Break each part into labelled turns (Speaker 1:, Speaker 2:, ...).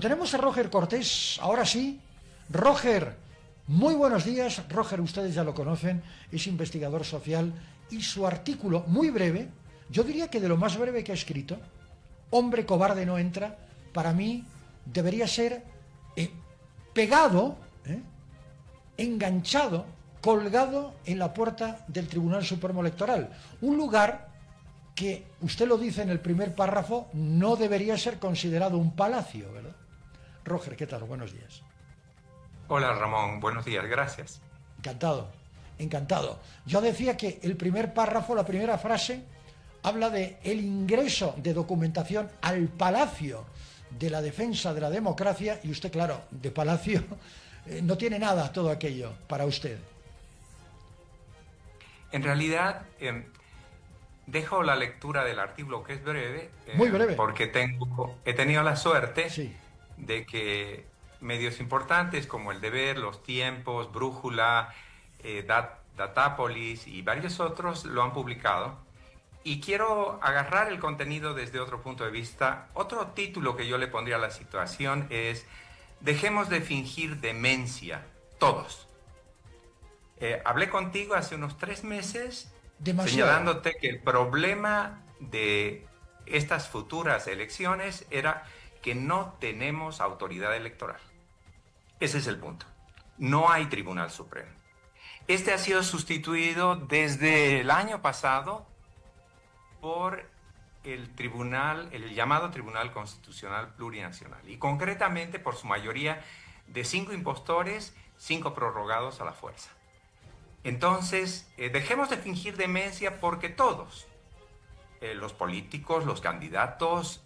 Speaker 1: Tenemos a Roger Cortés, ahora sí. Roger, muy buenos días. Roger, ustedes ya lo conocen, es investigador social y su artículo, muy breve, yo diría que de lo más breve que ha escrito, Hombre cobarde no entra, para mí debería ser pegado, enganchado, colgado en la puerta del Tribunal Supremo Electoral. Un lugar que, usted lo dice en el primer párrafo, no debería ser considerado un palacio, ¿verdad? Roger, ¿qué tal? Buenos días.
Speaker 2: Hola Ramón, buenos días, gracias.
Speaker 1: Encantado, encantado. Yo decía que el primer párrafo, la primera frase, habla de el ingreso de documentación al Palacio de la Defensa de la Democracia, y usted, claro, de palacio no tiene nada todo aquello para usted.
Speaker 2: En realidad, dejo la lectura del artículo, que es breve,
Speaker 1: Muy breve.
Speaker 2: porque he tenido la suerte
Speaker 1: Sí.
Speaker 2: de que medios importantes como El Deber, Los Tiempos, Brújula, Datapolis y varios otros lo han publicado. Y quiero agarrar el contenido desde otro punto de vista. Otro título que yo le pondría a la situación es: dejemos de fingir demencia, todos. Hablé contigo hace unos 3 meses, señalándote que el problema de estas futuras elecciones era que no tenemos autoridad electoral. Ese es el punto. No hay Tribunal Supremo. Este ha sido sustituido desde el año pasado por el llamado Tribunal Constitucional Plurinacional, y concretamente por su mayoría de 5 impostores, 5 prorrogados a la fuerza. Entonces, dejemos de fingir demencia, porque todos, los políticos, los candidatos,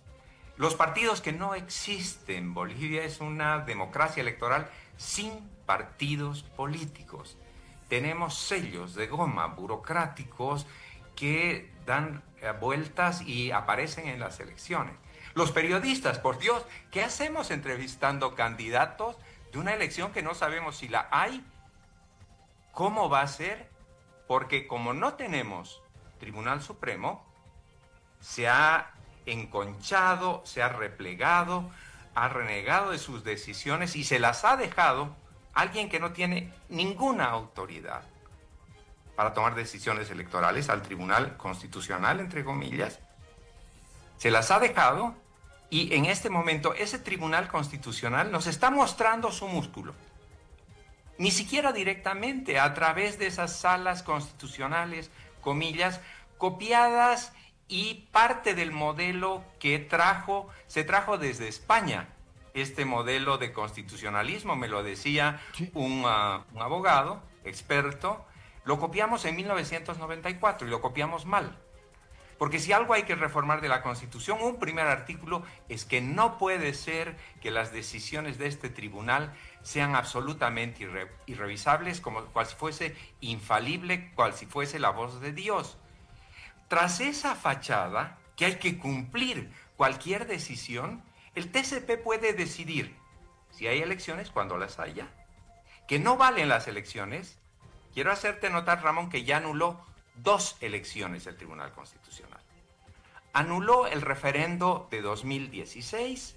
Speaker 2: los partidos, que no existen. Bolivia es una democracia electoral sin partidos políticos. Tenemos sellos de goma burocráticos que dan vueltas y aparecen en las elecciones. Los periodistas, por Dios, ¿qué hacemos entrevistando candidatos de una elección que no sabemos si la hay? ¿Cómo va a ser? Porque como no tenemos Tribunal Supremo, se ha enconchado, se ha replegado, ha renegado de sus decisiones y se las ha dejado a alguien que no tiene ninguna autoridad para tomar decisiones electorales, al Tribunal Constitucional, entre comillas. Se las ha dejado, y en este momento ese Tribunal Constitucional nos está mostrando su músculo. Ni siquiera directamente, a través de esas salas constitucionales, comillas, copiadas, y parte del modelo que se trajo desde España. Este modelo de constitucionalismo, me lo decía un abogado experto, lo copiamos en 1994 y lo copiamos mal. Porque si algo hay que reformar de la Constitución, un primer artículo es que no puede ser que las decisiones de este tribunal sean absolutamente irrevisables, cual si fuese infalible, cual si fuese la voz de Dios. Tras esa fachada, que hay que cumplir cualquier decisión, el TCP puede decidir si hay elecciones, cuando las haya, que no valen las elecciones. Quiero hacerte notar, Ramón, que ya anuló 2 elecciones el Tribunal Constitucional. Anuló el referendo de 2016,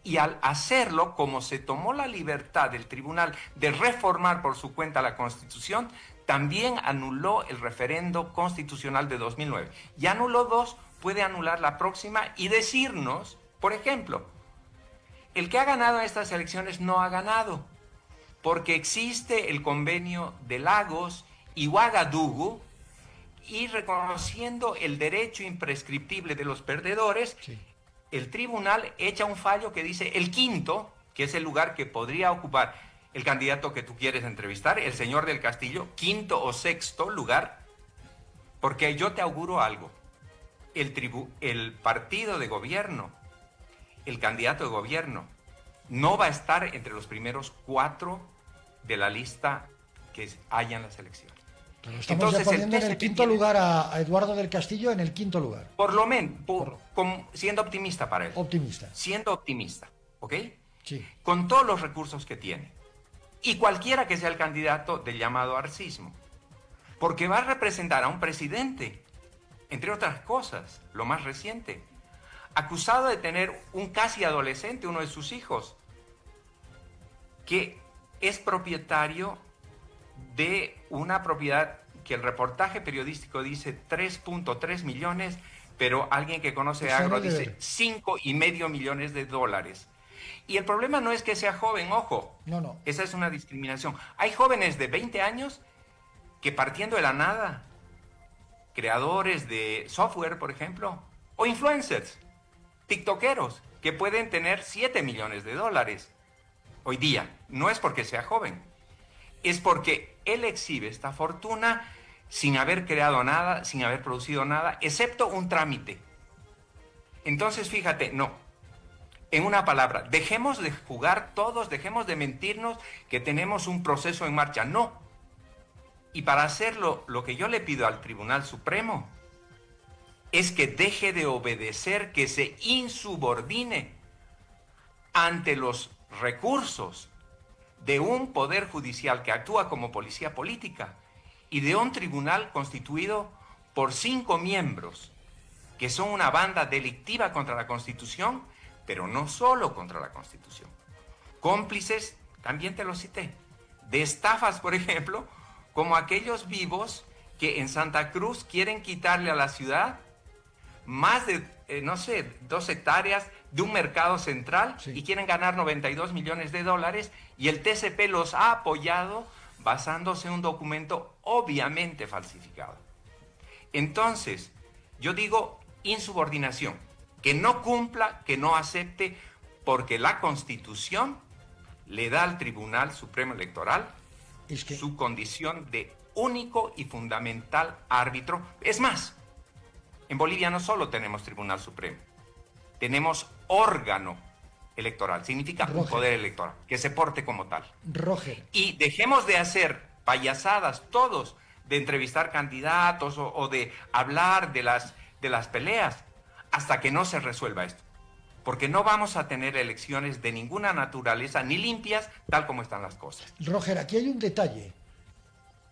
Speaker 2: y al hacerlo, como se tomó la libertad del tribunal de reformar por su cuenta la Constitución, también anuló el referendo constitucional de 2009. Ya anuló 2, puede anular la próxima y decirnos, por ejemplo, el que ha ganado estas elecciones no ha ganado, porque existe el convenio de Lagos y Ouagadougou, y reconociendo el derecho imprescriptible de los perdedores, el tribunal echa un fallo que dice: el quinto, que es el lugar que podría ocupar el candidato que tú quieres entrevistar, el señor del Castillo, quinto o sexto lugar, porque yo te auguro algo: el partido de gobierno, el candidato de gobierno, no va a estar entre los primeros 4 de la lista que haya en las elecciones.
Speaker 1: Pero estamos ya poniendo en el quinto lugar a Eduardo del Castillo, en el quinto lugar.
Speaker 2: Por lo menos, siendo optimista para él.
Speaker 1: Optimista.
Speaker 2: Siendo optimista, ¿ok?
Speaker 1: Sí.
Speaker 2: Con todos los recursos que tiene. Y cualquiera que sea el candidato del llamado arcismo. Porque va a representar a un presidente, entre otras cosas, lo más reciente, acusado de tener un casi adolescente, uno de sus hijos, que es propietario de una propiedad que el reportaje periodístico dice 3.3 millones, pero alguien que conoce agro dice 5,5 millones de dólares. Y el problema no es que sea joven, ojo,
Speaker 1: No.
Speaker 2: Esa es una discriminación. Hay jóvenes de 20 años que partiendo de la nada, creadores de software, por ejemplo, o influencers, tiktokeros, que pueden tener 7 millones de dólares hoy día. No es porque sea joven, es porque él exhibe esta fortuna sin haber creado nada, sin haber producido nada, excepto un trámite. Entonces, fíjate, no. En una palabra, dejemos de jugar todos, dejemos de mentirnos que tenemos un proceso en marcha. No. Y para hacerlo, lo que yo le pido al Tribunal Supremo es que deje de obedecer, que se insubordine ante los recursos de un poder judicial que actúa como policía política y de un tribunal constituido por 5 miembros, que son una banda delictiva contra la Constitución, pero no solo contra la Constitución. Cómplices, también te lo cité, de estafas, por ejemplo, como aquellos vivos que en Santa Cruz quieren quitarle a la ciudad más de, 2 hectáreas de un mercado central, sí, y quieren ganar 92 millones de dólares, y el TCP los ha apoyado basándose en un documento obviamente falsificado. Entonces, yo digo insubordinación, que no cumpla, que no acepte, porque la Constitución le da al Tribunal Supremo Electoral su condición de único y fundamental árbitro. Es más, en Bolivia no solo tenemos Tribunal Supremo, tenemos órgano electoral, significa un poder electoral, que se porte como tal.
Speaker 1: Roger.
Speaker 2: Y dejemos de hacer payasadas todos, de entrevistar candidatos o de hablar de las peleas, hasta que no se resuelva esto. Porque no vamos a tener elecciones de ninguna naturaleza, ni limpias, tal como están las cosas.
Speaker 1: Roger, aquí hay un detalle.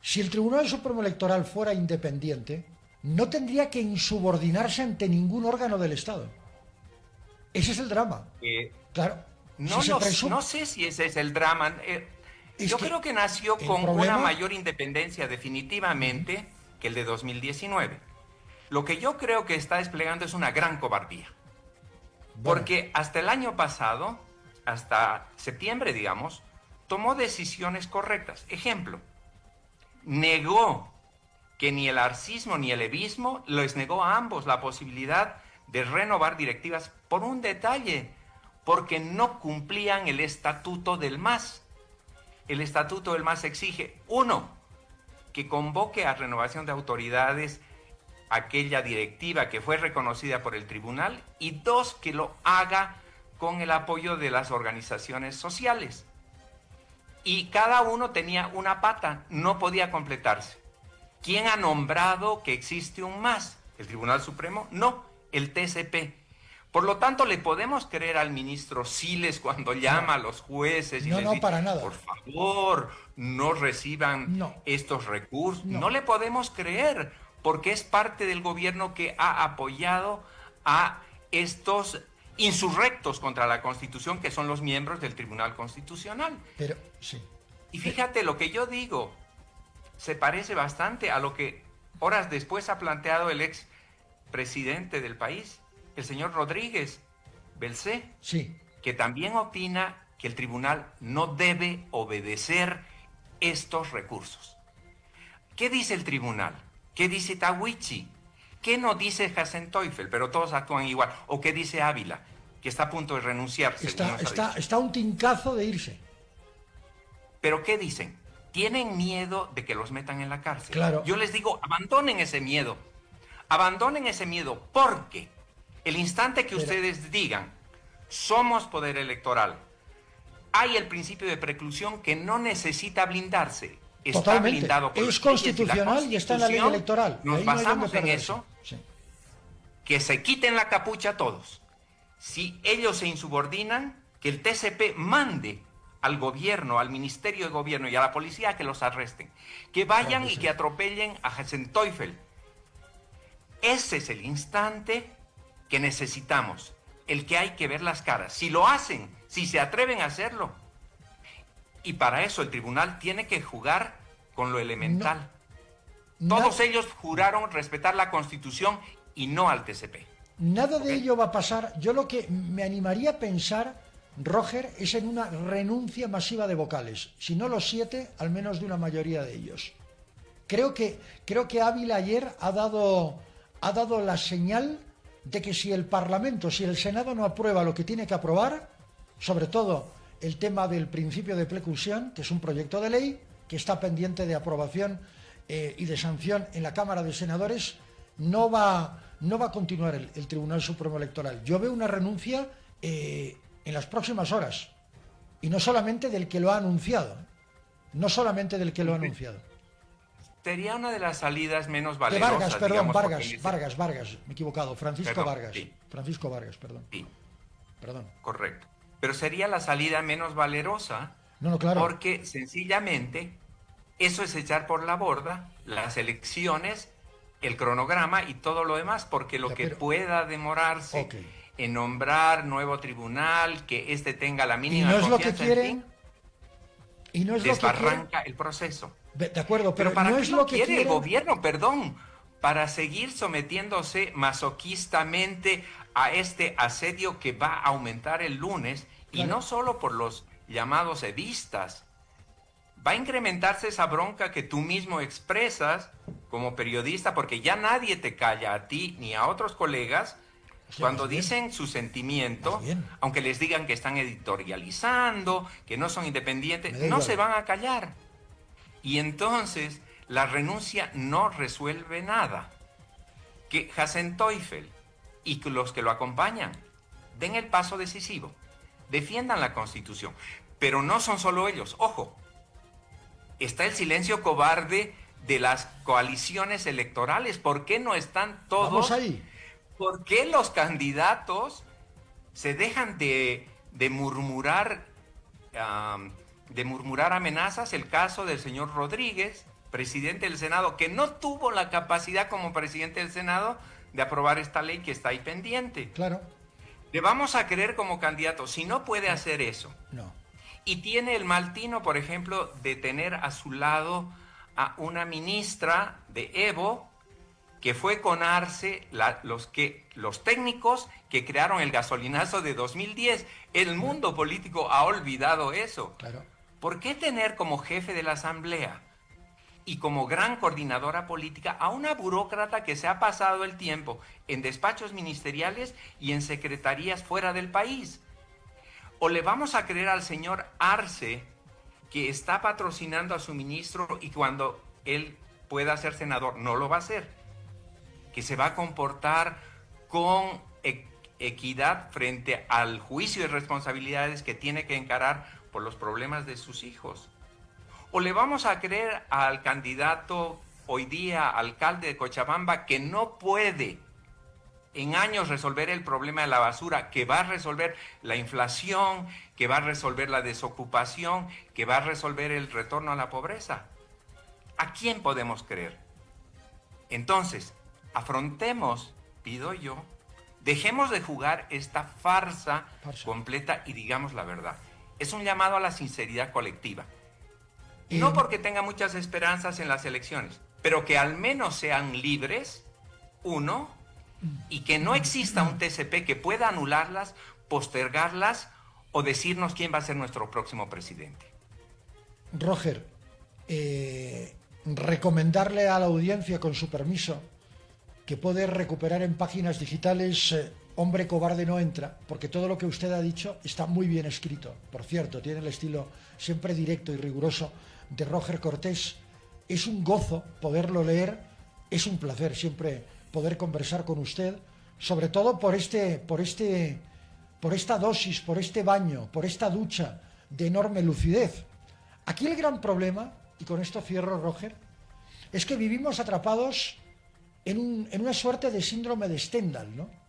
Speaker 1: Si el Tribunal Supremo Electoral fuera independiente, no tendría que insubordinarse ante ningún órgano del Estado. Ese es el drama. Claro.
Speaker 2: No sé si ese es el drama. Yo creo que nació con una mayor independencia definitivamente que el de 2019. Lo que yo creo que está desplegando es una gran cobardía. Porque hasta el año pasado, hasta septiembre, digamos, tomó decisiones correctas. Ejemplo, negó que ni el arcismo ni el evismo, les negó a ambos la posibilidad de renovar directivas por un detalle, porque no cumplían el estatuto del MAS. El estatuto del MAS exige, 1, que convoque a renovación de autoridades aquella directiva que fue reconocida por el tribunal, y 2, que lo haga con el apoyo de las organizaciones sociales. Y cada uno tenía una pata, no podía completarse. ¿Quién ha nombrado que existe un MAS? ¿El Tribunal Supremo? No, el TCP. Por lo tanto, le podemos creer al ministro Siles cuando llama a los jueces y les dice,
Speaker 1: para nada.
Speaker 2: Por favor, no reciban estos recursos. No le podemos creer, porque es parte del gobierno que ha apoyado a estos insurrectos contra la Constitución, que son los miembros del Tribunal Constitucional.
Speaker 1: Pero, sí.
Speaker 2: Y fíjate, lo que yo digo se parece bastante a lo que horas después ha planteado el ex presidente del país, el señor Rodríguez Belcé, que también opina que el tribunal no debe obedecer estos recursos. ¿Qué dice el tribunal? ¿Qué dice Tawichi? ¿Qué no dice Hasenteufel? Pero todos actúan igual. ¿O qué dice Ávila? Que está a punto de renunciar.
Speaker 1: Está un tincazo de irse.
Speaker 2: ¿Pero qué dicen? Tienen miedo de que los metan en la cárcel.
Speaker 1: Claro.
Speaker 2: Yo les digo, abandonen ese miedo. Abandonen ese miedo, porque el instante que ustedes digan, somos poder electoral, hay el principio de preclusión que no necesita blindarse. Está
Speaker 1: totalmente
Speaker 2: blindado por
Speaker 1: es constitucional y está en la ley electoral.
Speaker 2: Nos basamos en eso, que se quiten la capucha todos. Si ellos se insubordinan, que el TCP mande al gobierno, al Ministerio de Gobierno y a la policía que los arresten. Que vayan y que atropellen a Hasenteufel. Ese es el instante que necesitamos, el que hay que ver las caras. Si lo hacen, si se atreven a hacerlo. Y para eso el tribunal tiene que jugar con lo elemental. Todos ellos juraron respetar la Constitución y no al TCP.
Speaker 1: Nada de ello va a pasar. Yo lo que me animaría a pensar, Roger, es en una renuncia masiva de vocales. Si no los 7, al menos de una mayoría de ellos. Creo que Ávila ayer ha dado la señal de que si el Parlamento, si el Senado no aprueba lo que tiene que aprobar, sobre todo el tema del principio de preclusión, que es un proyecto de ley que está pendiente de aprobación y de sanción en la Cámara de Senadores, no va a continuar el Tribunal Supremo Electoral. Yo veo una renuncia en las próximas horas, y no solamente del que lo ha anunciado,
Speaker 2: Sería una de las salidas menos valerosas.
Speaker 1: De Vargas, perdón,
Speaker 2: digamos,
Speaker 1: Vargas, me he equivocado, Francisco
Speaker 2: Perdón,
Speaker 1: Vargas.
Speaker 2: sí.
Speaker 1: Francisco Vargas, perdón.
Speaker 2: Sí,
Speaker 1: Perdón.
Speaker 2: correcto. Pero sería la salida menos valerosa,
Speaker 1: No, claro.
Speaker 2: porque sencillamente eso es echar por la borda las elecciones, el cronograma y todo lo demás, porque lo que pueda demorarse en nombrar nuevo tribunal, que tenga la mínima
Speaker 1: confianza,
Speaker 2: confianza,
Speaker 1: lo que quieren, y no es lo que
Speaker 2: desbarranca el proceso.
Speaker 1: De acuerdo, pero
Speaker 2: ¿para
Speaker 1: no
Speaker 2: qué
Speaker 1: es
Speaker 2: lo
Speaker 1: lo que
Speaker 2: quiere
Speaker 1: quieren?
Speaker 2: el gobierno? Perdón, para seguir sometiéndose masoquistamente a este asedio que va a aumentar el lunes, y no solo por los llamados edistas. Va a incrementarse esa bronca que tú mismo expresas como periodista, porque ya nadie te calla a ti ni a otros colegas cuando dicen su sentimiento, aunque les digan que están editorializando, que no son independientes, no se van a callar. Y entonces la renuncia no resuelve nada. Que Hassan Teufel y los que lo acompañan den el paso decisivo, defiendan la Constitución. Pero no son solo ellos, ojo. Está el silencio cobarde de las coaliciones electorales. ¿Por qué no están todos?
Speaker 1: Vamos ahí.
Speaker 2: ¿Por qué los candidatos se dejan de murmurar amenazas? El caso del señor Rodríguez, presidente del Senado, que no tuvo la capacidad como presidente del Senado de aprobar esta ley que está ahí pendiente.
Speaker 1: Claro.
Speaker 2: ¿Le vamos a creer como candidato si no puede hacer eso?
Speaker 1: No.
Speaker 2: Y tiene el mal tino, por ejemplo, de tener a su lado a una ministra de Evo que fue con Arce, los técnicos que crearon el gasolinazo de 2010. El mundo político ha olvidado eso.
Speaker 1: Claro.
Speaker 2: ¿Por qué tener como jefe de la Asamblea y como gran coordinadora política a una burócrata que se ha pasado el tiempo en despachos ministeriales y en secretarías fuera del país? ¿O le vamos a creer al señor Arce, que está patrocinando a su ministro y cuando él pueda ser senador no lo va a hacer? Que se va a comportar con equidad frente al juicio de responsabilidades que tiene que encarar por los problemas de sus hijos. ¿O le vamos a creer al candidato hoy día alcalde de Cochabamba, que no puede en años resolver el problema de la basura, que va a resolver la inflación, que va a resolver la desocupación, que va a resolver el retorno a la pobreza? ¿A quién podemos creer? Entonces, afrontemos, pido yo, dejemos de jugar esta farsa completa y digamos la verdad. Es un llamado a la sinceridad colectiva. No porque tenga muchas esperanzas en las elecciones, pero que al menos sean libres, uno, y que no exista un TCP que pueda anularlas, postergarlas o decirnos quién va a ser nuestro próximo presidente.
Speaker 1: Roger, recomendarle a la audiencia, con su permiso, que puede recuperar en páginas digitales Hombre cobarde no entra, porque todo lo que usted ha dicho está muy bien escrito. Por cierto, tiene el estilo siempre directo y riguroso de Roger Cortés. Es un gozo poderlo leer, es un placer siempre poder conversar con usted, sobre todo por esta dosis, por este baño, por esta ducha de enorme lucidez. Aquí el gran problema, y con esto cierro, Roger, es que vivimos atrapados en una suerte de síndrome de Stendhal, ¿no?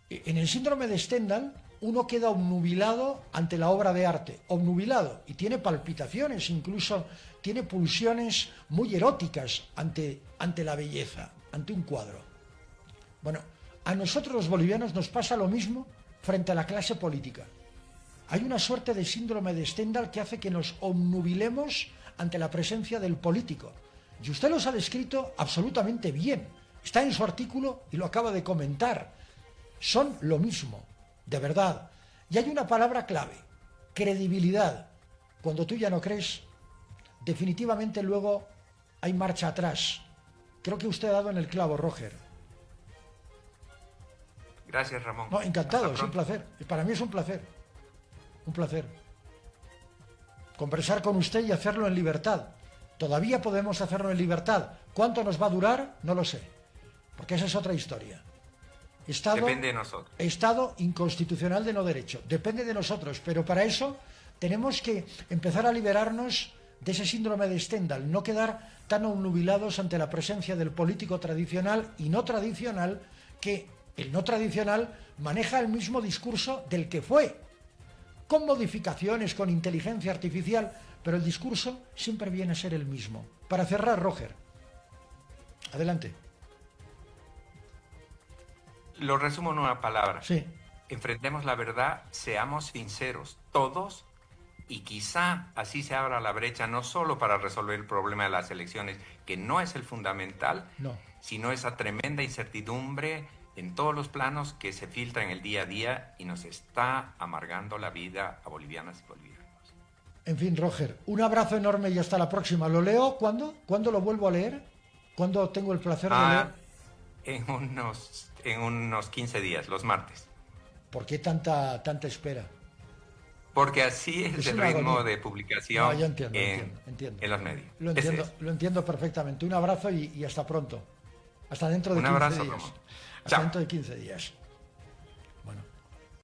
Speaker 1: En el síndrome de Stendhal uno queda obnubilado ante la obra de arte, obnubilado, y tiene palpitaciones, incluso tiene pulsiones muy eróticas ante la belleza, ante un cuadro. Bueno, A nosotros los bolivianos nos pasa lo mismo frente a la clase política. Hay una suerte de síndrome de Stendhal que hace que nos obnubilemos ante la presencia del político. Y usted los ha descrito absolutamente bien. Está en su artículo y lo acaba de comentar. Son lo mismo, de verdad. Y hay una palabra clave, credibilidad. Cuando tú ya no crees, definitivamente luego hay marcha atrás. Creo que usted ha dado en el clavo, Roger.
Speaker 2: Gracias, Ramón.
Speaker 1: No, encantado, es un placer. Para mí es un placer. Un placer. Conversar con usted y hacerlo en libertad. Todavía podemos hacerlo en libertad. ¿Cuánto nos va a durar? No lo sé. Porque esa es otra historia.
Speaker 2: Depende de nosotros.
Speaker 1: Estado inconstitucional de no derecho. Depende de nosotros. Pero para eso tenemos que empezar a liberarnos de ese síndrome de Stendhal. No quedar tan obnubilados ante la presencia del político tradicional y no tradicional, que el no tradicional maneja el mismo discurso del que fue, con modificaciones, con inteligencia artificial, pero el discurso siempre viene a ser el mismo. Para cerrar, Roger, adelante.
Speaker 2: Lo resumo en una palabra.
Speaker 1: Sí.
Speaker 2: Enfrentemos la verdad, seamos sinceros, todos, y quizá así se abra la brecha no solo para resolver el problema de las elecciones, que no es el fundamental,
Speaker 1: No.
Speaker 2: sino esa tremenda incertidumbre en todos los planos que se filtra en el día a día y nos está amargando la vida a bolivianas y bolivianos.
Speaker 1: En fin, Roger, un abrazo enorme y hasta la próxima. ¿Lo leo cuándo? ¿Cuándo lo vuelvo a leer? ¿Cuándo tengo el placer de leer?
Speaker 2: En unos 15 días, los martes.
Speaker 1: ¿Por qué tanta espera?
Speaker 2: Porque así es el ritmo de publicación.
Speaker 1: No, yo entiendo.
Speaker 2: En los medios.
Speaker 1: Lo entiendo perfectamente. Un abrazo y hasta pronto. Hasta dentro de 15 días.
Speaker 2: Un abrazo, Ramón.
Speaker 1: Hasta dentro de 15 días.